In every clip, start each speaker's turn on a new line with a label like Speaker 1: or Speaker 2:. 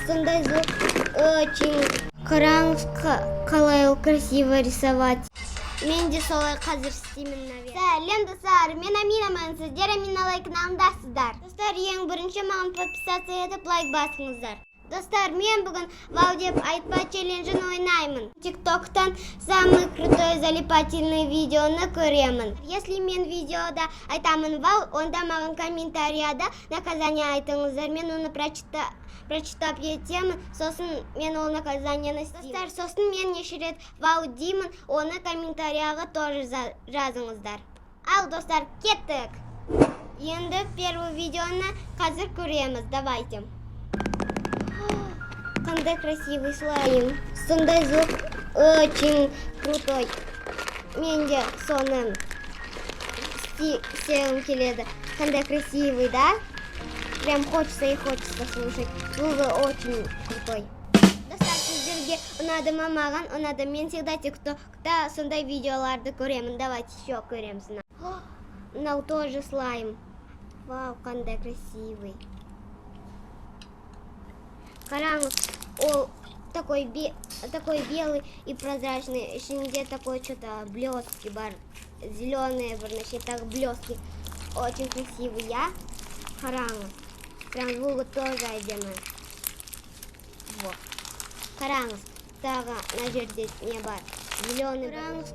Speaker 1: Сондай звук очень қараңыз, қалай красиво рисовать. Мен де солай қазір істеймін, наверное. Сәлем достар, мен Аминамын, сіздер Аминалай каналындасыздар. Достар, ең бірінші маған подписаться етіп лайк басыңыздар. Достар, мен бүгін вау деп айтпа челленджін ойнаймын. Тиктоктан самый крутой залипательный видеоны көремін. Если мен видеода айтамын вау, онда маған комментарияда наказание айтыңыздар. Мен оны прочитап етемін, сосын мен ол наказанияны істеймін. Достар, сосын мен неше рет вау деймін, оны комментарияға тоже жазыңыздар. Ал, достар, кеттік. Енді первый видеоны қазір көреміз. Давайте. Қандай красивый слайм. Сондай звук очень крутой. Мен де соны істегім келеді. Қандай красивый, да? Прям хочется и хочется слушать. Звук очень крутой. Достар, сіздерге ұнады ма? Маған ұнады. Мен всегда тиктокта сондай видеоларды көремін. Давайте еще көреміз. Мынау тоже слайм. Вау, қандай красивый. Қараңыз, ол такой белый и прозрачный, ішінде такой что-то блестки бар, зеленые, значит, так блестки, очень красивый, я. Қараңыз, прям звук тоже әдемі. Вот. Қараңыз, тағы на жерде не бар, зеленый. Қараңыз,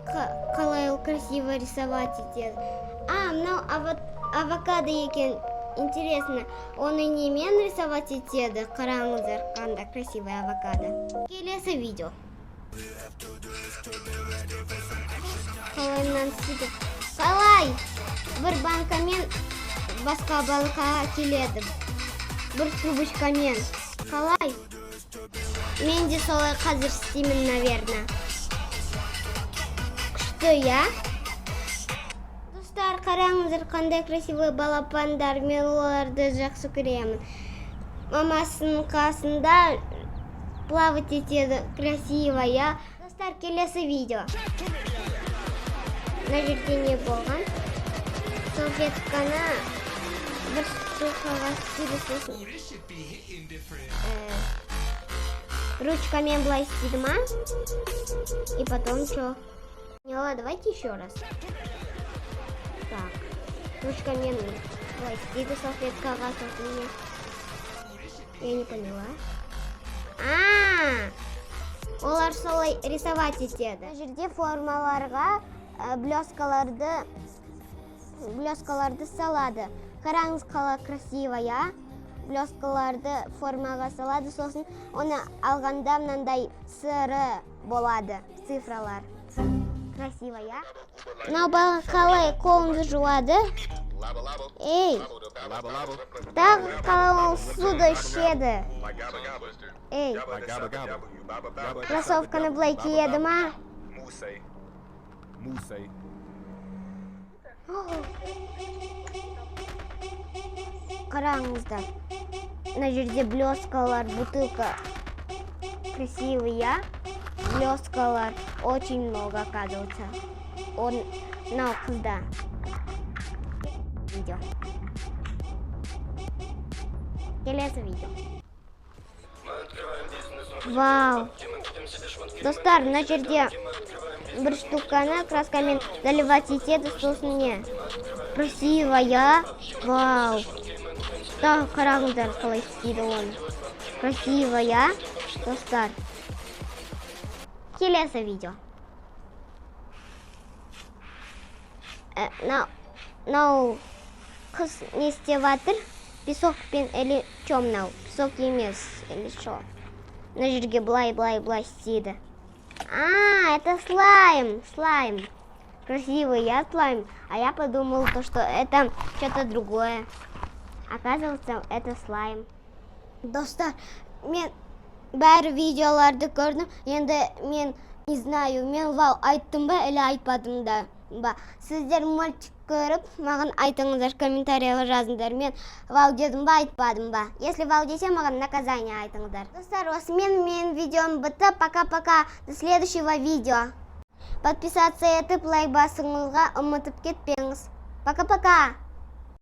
Speaker 1: қалай красиво рисовать етеді. Мынау авокадо екен. Интересно, оны немен рисовать етеді? Қараңыздар, қандай красивый авокадо. Келесі видео. Қалайынан сөйтіп. Қалай? Бір банкамен басқа банкаға келеді. Бір трубочкамен. Қалай? Мен де солай қазір істеймін, наверное. Күшті, я? Достар, қараңыздар, қандай красивый балапандар, мен оларды жақсы көремін. Мамасының қасында плавать етеді, красиво, я. Достар, келесі видео. На жерде не болған? Салфетканы бір штукаға түсіресің. Ручкамен былай істейді ма? И потом что? Давайте еще раз. Так, ручкамен пластиды салфеткаға сосын. Я не поняла. Олар солай рисовать етеді. Бұл жерде формаларға блескаларды салады. Қараңыз, қалай красиво, я. Блескаларды формаға салады, сосын оны алғанда мынандай сыры болады, цифралар. Красиво, я. Мынау бала қалай қолымды жуады? Ей! Тағы қалай ол суды ішеді? Ей! Кроссовканы былай киеді ма? Қараңыздар. На жерде блескалар, бутылка. Красивый, я. Блескалар очень много, оказывается. Он на қызда. Видео. Келесі видео. Вау. Достар, на жерде бір штуканы краскамен заливать етеді, сосын не? Красиво, я. Вау. Тағы қараңыздар, қалай істейді оны. Красиво, я. Достар. Келесі видео. Мынау қыз не істеп жатыр? Песокпен или что мынау? Песок емес, или что? На жерге былай істейді. Это слайм. Красивый, я слайм. А я подумал, что это что-то другое. Оказывается, это слайм. Достар, мен бәрі видеоларды көрдім. Енді мен не знаю, мен вау айттым ба, или айтпадым да ба. Сіздер мультик көріп, маған айтыңыздар, комментарияға жазыңдар. Мен вау дедім ба, айтпадым ба. Если вау десе, маған наказание айтыңыздар. Достар, осымен видеом бітті. Пока-пока. До следующего видео. Подписаться етіп, лайк басыңызға ұмытып кетпеңіз. Пока-пока.